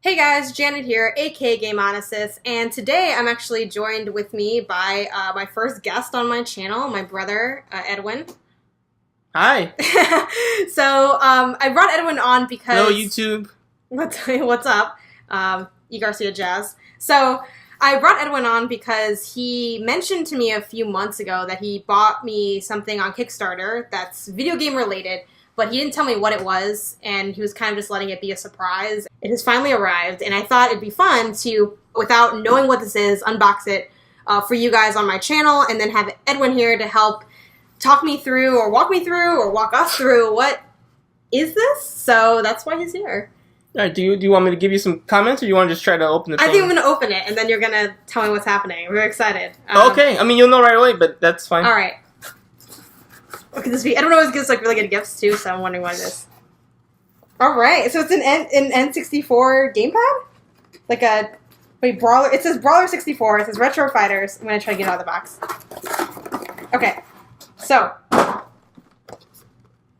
Hey guys, Janet here, aka Game Onesis, and today I'm actually joined with me by my first guest on my channel, my brother, Edwin. Hi. I brought Edwin on because... Hello, YouTube. What's up? E. Garcia Jazz. So, I brought Edwin on because he mentioned to me a few months ago that he bought me something on Kickstarter that's video game related, but he didn't tell me what it was, and he was kind of just letting it be a surprise. It has finally arrived, and I thought it'd be fun to, without knowing what this is, unbox it for you guys on my channel, and then have Edwin here to help talk me through, or walk me through, or walk us through what is this? So that's why he's here. All right, do you want me to give you some comments, or do you want to just try to open the thing? I think I'm going to open it, and then you're going to tell me what's happening. I'm very excited. Okay, I mean, you'll know right away, but that's fine. All right. What could this be? Edwin always gives like really good gifts too, so I'm wondering what it is. All right, so it's an N64 gamepad, like a Brawler. It says Brawler 64. It says Retro Fighters. I'm gonna try to get it out of the box. Okay, so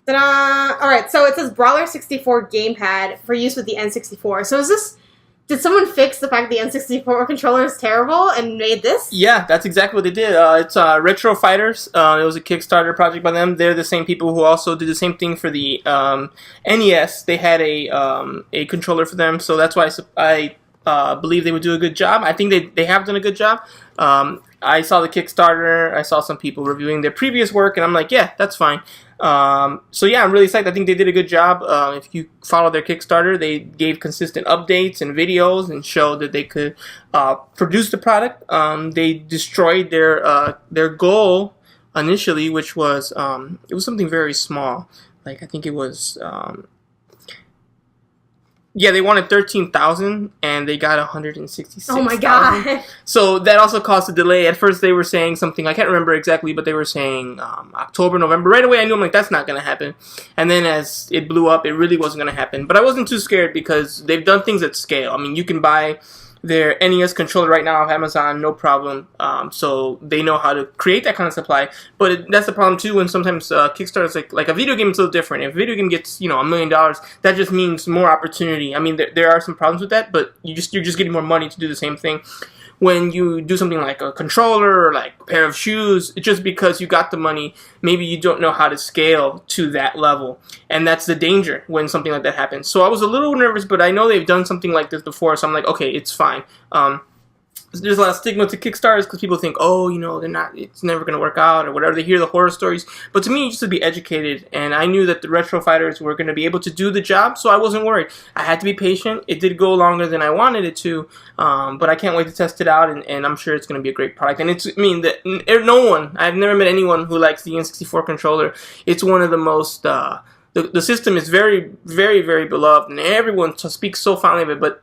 ta-da! All right, so it says Brawler 64 gamepad for use with the N64. So is this? Did someone fix the fact the N64 controller is terrible and made this? Yeah, that's exactly what they did. It's Retro Fighters. It was a Kickstarter project by them. They're the same people who also did the same thing for the NES. They had a controller for them, so that's why I believe they would do a good job. I think they have done a good job. I saw the Kickstarter. I saw some people reviewing their previous work, and I'm like, yeah, that's fine. So yeah, I'm really psyched. I think they did a good job. If you follow their Kickstarter, they gave consistent updates and videos and showed that they could produce the product. They destroyed their goal initially, which was it was something very small. Like I think it was. Yeah, they wanted 13,000 and they got 166,000. Oh my god! So that also caused a delay. At first, they were saying something I can't remember exactly, but they were saying October, November. Right away, I knew I'm like that's not gonna happen. And then as it blew up, it really wasn't gonna happen. But I wasn't too scared because they've done things at scale. I mean, you can buy their NES controller right now off Amazon, no problem. So they know how to create that kind of supply. But that's the problem too. When sometimes Kickstarter's like a video game is a little different. If a video game gets $1 million, that just means more opportunity. I mean, there are some problems with that, but you're just getting more money to do the same thing. When you do something like a controller or like a pair of shoes, it's just because you got the money, maybe you don't know how to scale to that level. And that's the danger when something like that happens. So I was a little nervous, but I know they've done something like this before, so I'm like, okay, it's fine. There's a lot of stigma to Kickstarters because people think, oh, it's never going to work out or whatever. They hear the horror stories. But to me, just to be educated, and I knew that the Retro Fighters were going to be able to do the job, so I wasn't worried. I had to be patient. It did go longer than I wanted it to, but I can't wait to test it out, and I'm sure it's going to be a great product. And I've never met anyone who likes the N64 controller. It's one of the most, the system is very, very, very beloved, and everyone speaks so fondly of it, but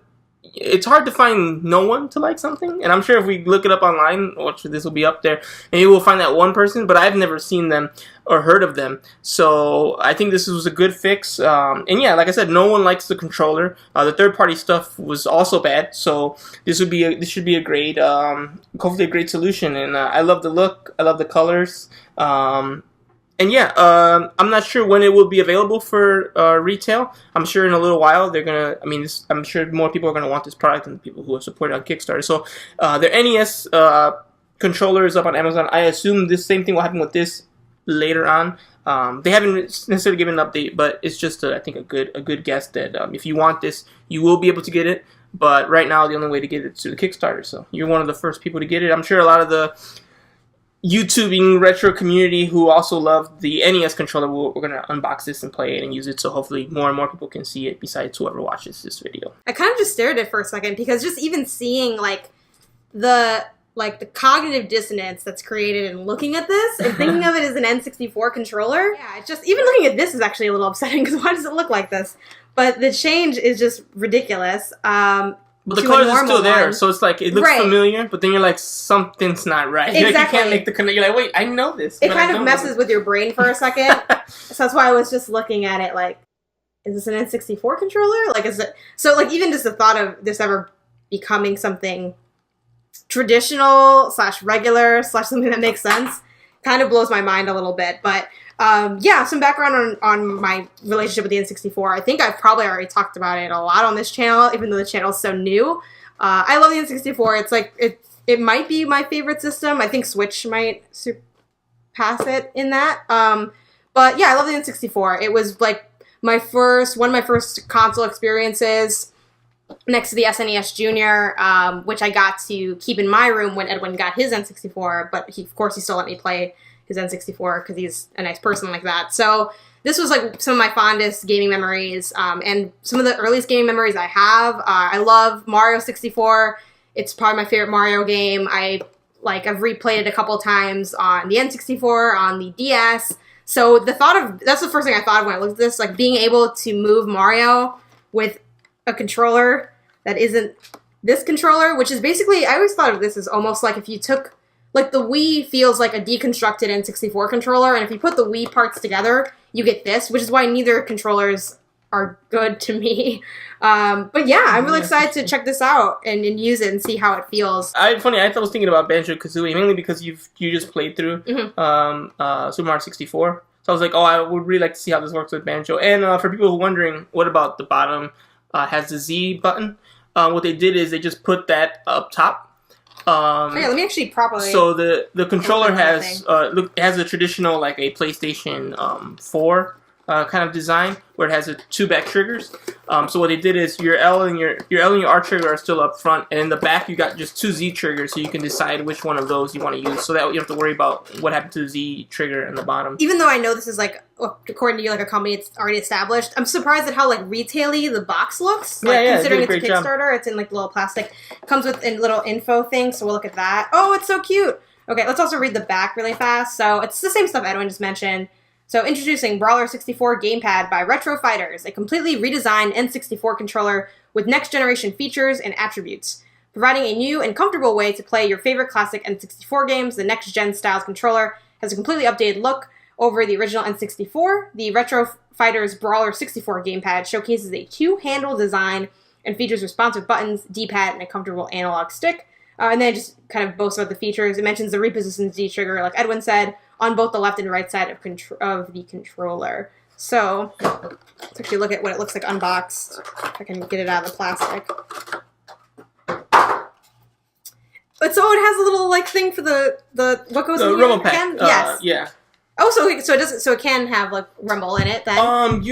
it's hard to find no one to like something, and I'm sure if we look it up online, which this will be up there, maybe we'll find that one person, but I've never seen them or heard of them, so I think this was a good fix, and yeah, like I said, no one likes the controller. The third-party stuff was also bad, so this should be a great, hopefully a great solution, and I love the look, I love the colors, and yeah, I'm not sure when it will be available for retail. I'm sure in a little while I'm sure more people are gonna want this product than the people who have supported on Kickstarter. So their NES controller is up on Amazon. I assume this same thing will happen with this later on. They haven't necessarily given an update, but it's just I think a good guess that if you want this, you will be able to get it. But right now, the only way to get it is through the Kickstarter. So you're one of the first people to get it. I'm sure a lot of the YouTubing retro community who also love the NES controller, we're going to unbox this and play it and use it, so hopefully more and more people can see it besides whoever watches this video. I kind of just stared at it for a second because just even seeing the cognitive dissonance that's created in looking at this and thinking of it as an N64 controller, yeah, it's just even looking at this is actually a little upsetting because why does it look like this? But the change is just ridiculous. But the colors are still there, so it's like, it looks familiar, but then you're like, something's not right. Exactly. Like, you can't make the connection. You're like, wait, I know this. It kind of messes with your brain for a second. So that's why I was just looking at it like, is this an N64 controller? Like, is it... So, like, even just the thought of this ever becoming something traditional / regular / something that makes sense kind of blows my mind a little bit. But Yeah, some background on my relationship with the N64. I think I've probably already talked about it a lot on this channel, even though the channel is so new. I love the N64. It's like it might be my favorite system. I think Switch might surpass it in that. But yeah, I love the N64. It was like one of my first console experiences next to the SNES Junior, which I got to keep in my room when Edwin got his N64. But of course, he still let me play his N64 because he's a nice person like that. So this was like some of my fondest gaming memories, and some of the earliest gaming memories I have. I love Mario 64. It's probably my favorite Mario game. I've replayed it a couple times on the N64, on the DS. So that's the first thing I thought of when I looked at this, like being able to move Mario with a controller that isn't this controller, which is basically, I always thought of this as almost like if you took, like the Wii feels like a deconstructed N64 controller, and if you put the Wii parts together, you get this, which is why neither controllers are good to me. But yeah, I'm really excited to check this out and use it and see how it feels. I was thinking about Banjo Kazooie mainly because you just played through Super Mario 64. So I was like, oh, I would really like to see how this works with Banjo. And for people who are wondering, what about the bottom has the Z button? What they did is they just put that up top. Yeah, let me actually properly. So the controller has it has a traditional like a PlayStation 4 kind of design where it has two back triggers. So what they did is your L and your R trigger are still up front, and in the back you got just two Z triggers, so you can decide which one of those you want to use. So that you don't have to worry about what happened to the Z trigger in the bottom. Even though I know this is like, according to you, like a company it's already established, I'm surprised at how like retail-y the box looks. Like, considering it's a Kickstarter, it's in like little plastic. It comes with a little info thing, so we'll look at that. Oh, it's so cute. Okay, let's also read the back really fast. So it's the same stuff Edwin just mentioned. So introducing Brawler 64 Gamepad by Retro Fighters, a completely redesigned N64 controller with next-generation features and attributes. Providing a new and comfortable way to play your favorite classic N64 games, the next-gen styles controller has a completely updated look over the original N64. The Retro Fighters Brawler 64 Gamepad showcases a two-handle design and features responsive buttons, D-pad, and a comfortable analog stick. And then it just kind of boasts about the features. It mentions the repositioned Z trigger, like Edwin said, on both the left and right side of the controller. So, let's actually look at what it looks like unboxed. If I can get it out of the plastic. But so it has a little like thing for the what goes in the rumble pack. Yes. Yeah. Oh, so it can have like rumble in it then.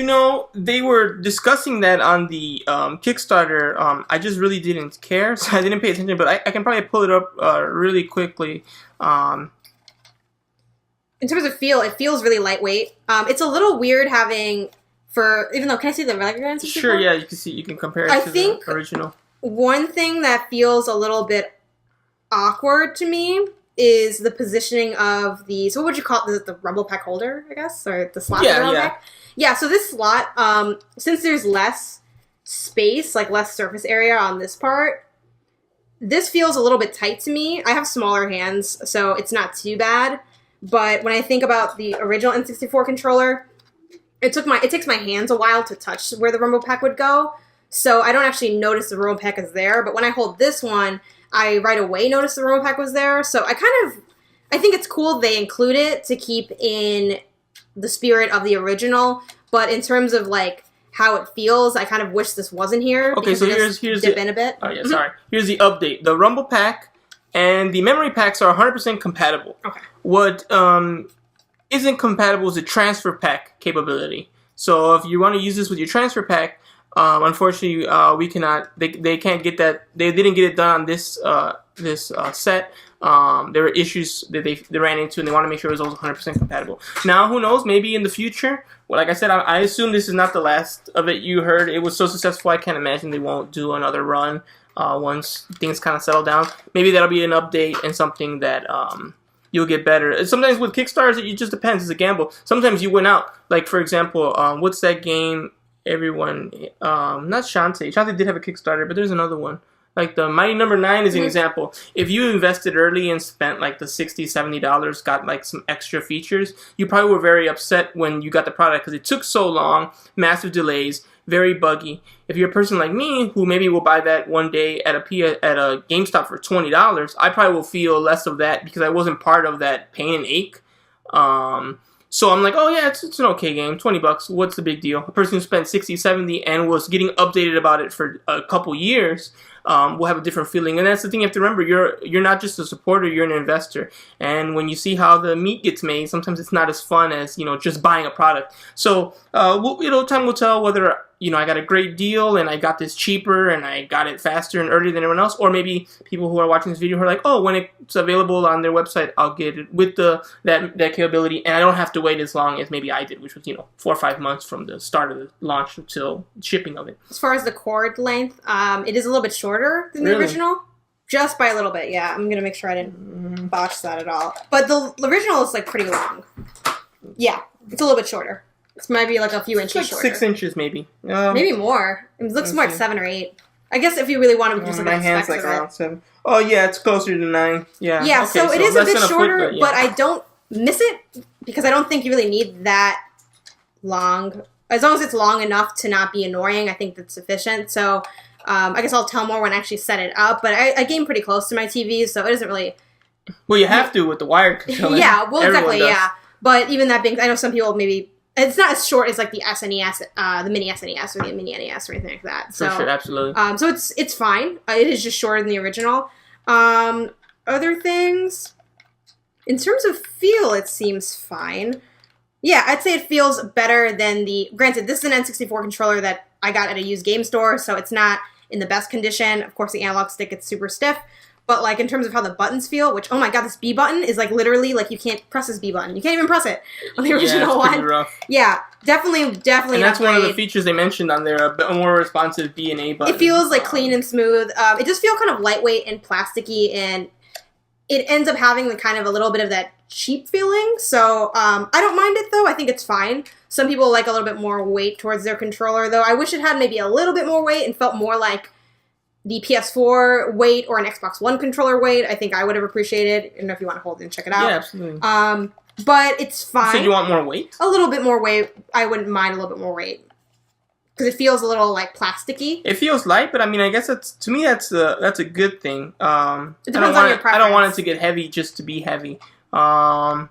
They were discussing that on the Kickstarter. I just really didn't care, so I didn't pay attention. But I can probably pull it up really quickly. In terms of feel, it feels really lightweight. It's a little weird having even though, can I see the regular N64? Sure, yeah, you can compare it to the original. One thing that feels a little bit awkward to me is the positioning of so what would you call it? The rumble pack holder, I guess? Or the slot of the rumble pack? Yeah, so this slot, since there's less space, like less surface area on this part, this feels a little bit tight to me. I have smaller hands, so it's not too bad. But when I think about the original N64 controller, it takes my hands a while to touch where the rumble pack would go. So I don't actually notice the rumble pack is there. But when I hold this one, I right away notice the rumble pack was there. So I think it's cool they include it to keep in the spirit of the original. But in terms of like how it feels, I kind of wish this wasn't here. Okay, so here's dip in a bit. Oh yeah, sorry. Here's the update. The rumble pack and the memory packs are 100% compatible. Okay. What isn't compatible is the transfer pack capability. So if you want to use this with your transfer pack, unfortunately, we cannot. They can't get that. They didn't get it done on this set. There were issues that they ran into, and they want to make sure it was also 100% compatible. Now, who knows? Maybe in the future. Well, like I said, I assume this is not the last of it. You heard it was so successful. I can't imagine they won't do another run once things kind of settle down. Maybe that'll be an update and something that you'll get better. Sometimes with Kickstarters, it just depends. It's a gamble. Sometimes you win out. Like, for example, what's that game everyone... not Shantae. Shantae did have a Kickstarter, but there's another one. Like, the Mighty Number 9 is an example. If you invested early and spent, like, the $60, $70, got, like, some extra features, you probably were very upset when you got the product because it took so long, massive delays, very buggy. If you're a person like me who maybe will buy that one day at a GameStop for $20, I probably will feel less of that because I wasn't part of that pain and ache. So I'm like, oh yeah, it's an okay game, $20. What's the big deal? A person who spent 60, 70 and was getting updated about it for a couple years will have a different feeling. And that's the thing you have to remember. You're not just a supporter, you're an investor. And when you see how the meat gets made, sometimes it's not as fun as, just buying a product. So, time will tell whether, I got a great deal and I got this cheaper and I got it faster and earlier than everyone else. Or maybe people who are watching this video who are like, oh, when it's available on their website, I'll get it with that capability. And I don't have to wait as long as maybe I did, which was, 4 or 5 months from the start of the launch until shipping of it. As far as the cord length, it is a little bit shorter than the original. Just by a little bit, yeah. I'm going to make sure I didn't botch that at all. But the original is, pretty long. Yeah, it's a little bit shorter. It's maybe a few inches shorter. 6 inches, maybe. Maybe more. It looks more like 7 or 8. I guess if you really want to just look at the specs of it. My hand's around 7. Oh, yeah, it's closer to 9. Yeah. Yeah, okay, so it is a bit shorter, but I don't miss it because I don't think you really need that long. As long as it's long enough to not be annoying, I think that's sufficient. So I guess I'll tell more when I actually set it up. But I game pretty close to my TV, so it isn't really... Well, you have to with the wired controller. Yeah, well, exactly, yeah. But even that being... I know some people maybe... It's not as short as the SNES, the mini SNES or the mini NES or anything like that. So, for sure, absolutely. So it's fine. It is just shorter than the original. Other things, in terms of feel, it seems fine. Yeah, I'd say it feels better than the. Granted, this is an N64 controller that I got at a used game store, so it's not in the best condition. Of course, the analog stick gets super stiff. But, in terms of how the buttons feel, which, oh my god, this B button is, literally, you can't press this B button. You can't even press it on the original one. Rough. Yeah, definitely. And that's one of the features they mentioned on there, a more responsive B and A button. It feels, clean and smooth. It does feel kind of lightweight and plasticky, and it ends up having kind of a little bit of that cheap feeling. So, I don't mind it, though. I think it's fine. Some people like a little bit more weight towards their controller, though. I wish it had maybe a little bit more weight and felt more like the PS4 weight or an Xbox One controller weight. I think I would have appreciated. I don't know if you want to hold it and check it out. Yeah, absolutely. But it's fine. So you want more weight? A little bit more weight. I wouldn't mind a little bit more weight. Because it feels a little, plasticky. It feels light, but I guess to me that's a good thing. It depends on your preference. I don't want it to get heavy just to be heavy. But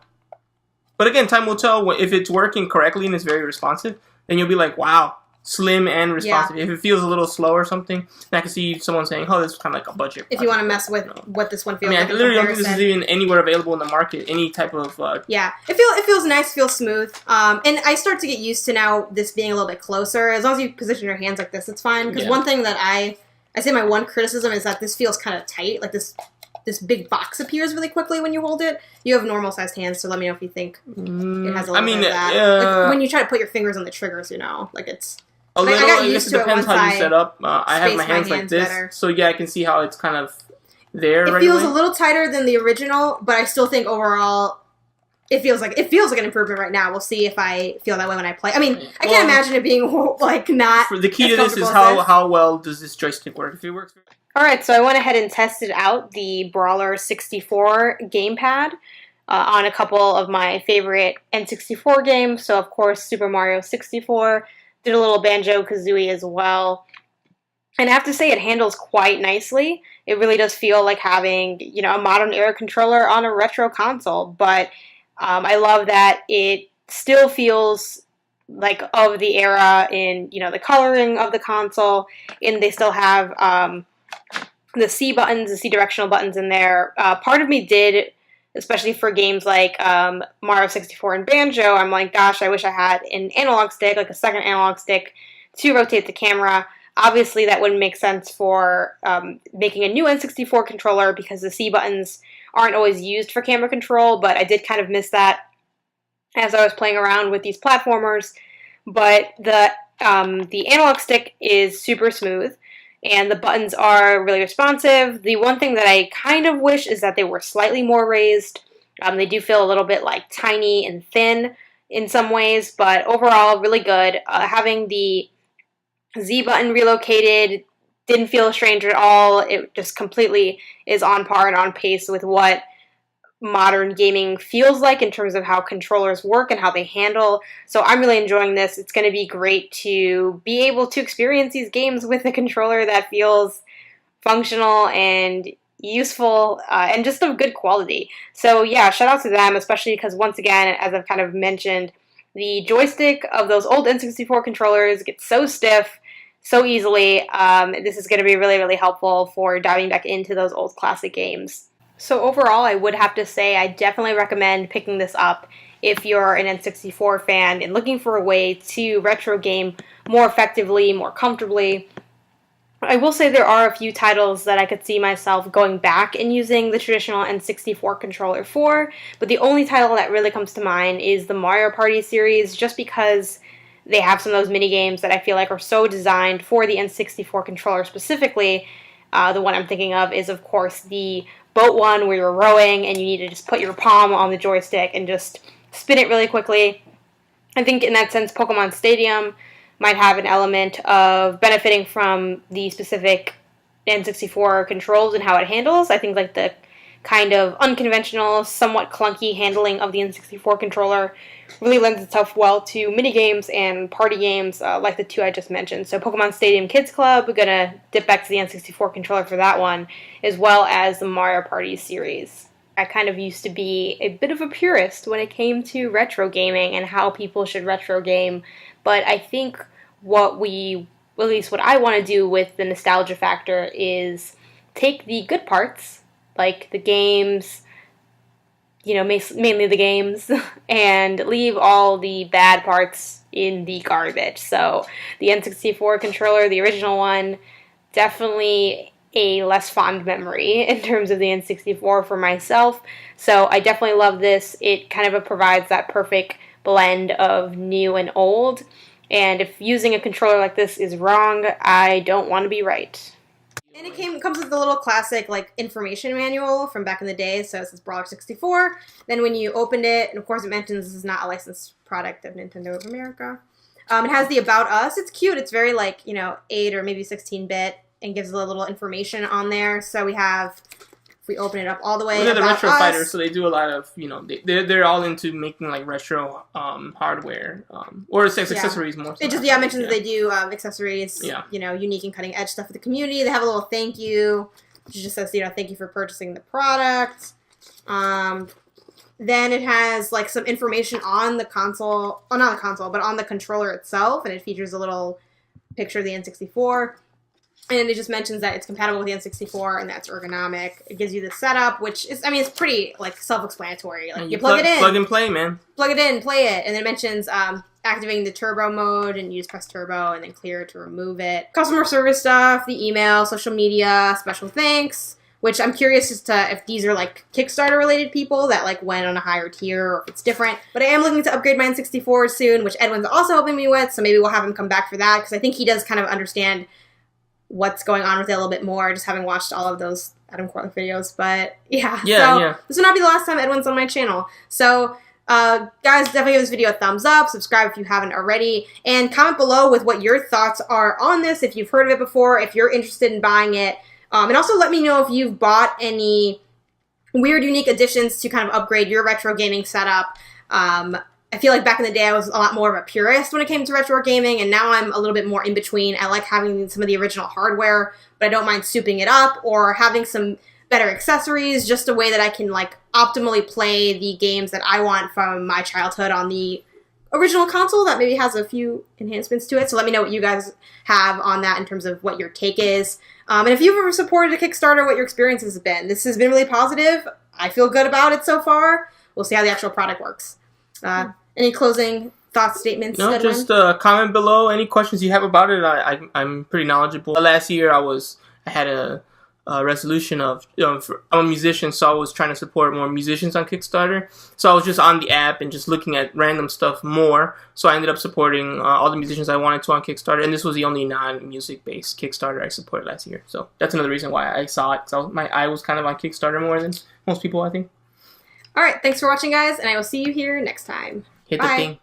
again, time will tell. If it's working correctly and it's very responsive, then you'll be like, wow. Slim and responsive. Yeah. If it feels a little slow or something, then I can see someone saying, "Oh, this is kind of like a budget." If you want to mess with what this one feels like, I literally don't think this is even anywhere available in the market. Any type of yeah, it feels nice, feels smooth, and I start to get used to now this being a little bit closer. As long as you position your hands like this, it's fine. Because one thing that I say my one criticism is that this feels kind of tight. This big box appears really quickly when you hold it. You have normal sized hands, so let me know if you think it has a little bit of that. When you try to put your fingers on the triggers, it's. A little, I guess it depends how you set up. I have my hands like this, so yeah, I can see how it's kind of there. It feels a little tighter than the original, but I still think overall it feels like an improvement right now. We'll see if I feel that way when I play. I can't imagine it being not. The key to this is how well does this joystick work? If it works. All right, so I went ahead and tested out the Brawler 64 gamepad on a couple of my favorite N64 games. So of course, Super Mario 64. Did a little Banjo Kazooie as well. And I have to say it handles quite nicely. It really does feel like having, a modern era controller on a retro console. But I love that it still feels like of the era in, the coloring of the console. And they still have the C buttons, the C directional buttons in there. Part of me did, especially for games like Mario 64 and Banjo, I'm like, gosh, I wish I had an analog stick, a second analog stick, to rotate the camera. Obviously, that wouldn't make sense for making a new N64 controller because the C buttons aren't always used for camera control, but I did kind of miss that as I was playing around with these platformers. But the analog stick is super smooth. And the buttons are really responsive. The one thing that I kind of wish is that they were slightly more raised. They do feel a little bit tiny and thin in some ways, but overall really good. Having the Z button relocated didn't feel strange at all. It just completely is on par and on pace with what modern gaming feels like in terms of how controllers work and how they handle. So I'm really enjoying this. It's going to be great to be able to experience these games with a controller that feels functional and useful, and just of good quality. So yeah, shout out to them, especially because once again, as I've kind of mentioned, the joystick of those old N64 controllers gets so stiff so easily. This is going to be really, really helpful for diving back into those old classic games. So overall, I would have to say I definitely recommend picking this up if you're an N64 fan and looking for a way to retro game more effectively, more comfortably. I will say there are a few titles that I could see myself going back and using the traditional N64 controller for, but the only title that really comes to mind is the Mario Party series, just because they have some of those mini games that I feel like are so designed for the N64 controller specifically. The one I'm thinking of is, of course, the boat one where you're rowing and you need to just put your palm on the joystick and just spin it really quickly. I think in that sense, Pokemon Stadium might have an element of benefiting from the specific N64 controls and how it handles. I think like the kind of unconventional, somewhat clunky handling of the N64 controller really lends itself well to minigames and party games like the two I just mentioned. So Pokemon Stadium Kids Club, we're going to dip back to the N64 controller for that one, as well as the Mario Party series. I kind of used to be a bit of a purist when it came to retro gaming and how people should retro game, but I think at least what I want to do with the nostalgia factor is take the good parts, like the games, mainly the games, and leave all the bad parts in the garbage. So the N64 controller, the original one, definitely a less fond memory in terms of the N64 for myself. So I definitely love this. It kind of provides that perfect blend of new and old. And if using a controller like this is wrong, I don't want to be right. And it comes with the little classic information manual from back in the day. So it says Brawler 64. Then when you opened it, and of course it mentions this is not a licensed product of Nintendo of America. It has the About Us. It's cute. It's very 8 or maybe 16-bit and gives a little information on there. So we have, if we open it up all the way, they're the retro fighters, so they do a lot of, they're all into making retro hardware or accessories more. So it just mentions that they do accessories, unique and cutting edge stuff for the community. They have a little thank you, which just says thank you for purchasing the product. Then it has some information on the console, not the console, but on the controller itself, and it features a little picture of the N64. And it just mentions that it's compatible with the N64 and that's ergonomic. It gives you the setup, which is, it's pretty, self-explanatory. You plug it in. Plug and play, man. Plug it in, play it. And then it mentions activating the turbo mode, and you just press turbo and then clear to remove it. Customer service stuff, the email, social media, special thanks, which I'm curious as to if these are, Kickstarter-related people that, went on a higher tier or if it's different. But I am looking to upgrade my N64 soon, which Edwin's also helping me with, so maybe we'll have him come back for that, because I think he does kind of understand what's going on with it a little bit more, just having watched all of those Adam Corlick videos. But yeah. This will not be the last time Edwin's on my channel. So guys, definitely give this video a thumbs up, subscribe if you haven't already, and comment below with what your thoughts are on this, if you've heard of it before, if you're interested in buying it, and also let me know if you've bought any weird, unique additions to kind of upgrade your retro gaming setup. I feel like back in the day I was a lot more of a purist when it came to retro gaming, and now I'm a little bit more in between. I like having some of the original hardware, but I don't mind souping it up or having some better accessories, just a way that I can optimally play the games that I want from my childhood on the original console that maybe has a few enhancements to it. So let me know what you guys have on that in terms of what your take is. And if you've ever supported a Kickstarter, what your experience has been. This has been really positive. I feel good about it so far. We'll see how the actual product works. Any closing thoughts, statements? No, Edwin? just comment below any questions you have about it. I'm pretty knowledgeable. Last year I had a resolution of, I'm a musician, so I was trying to support more musicians on Kickstarter. So I was just on the app and just looking at random stuff more. So I ended up supporting all the musicians I wanted to on Kickstarter, and this was the only non-music based Kickstarter I supported last year. So that's another reason why I saw it, because my eye was kind of on Kickstarter more than most people, I think. All right, thanks for watching, guys, and I will see you here next time. Hit the thing.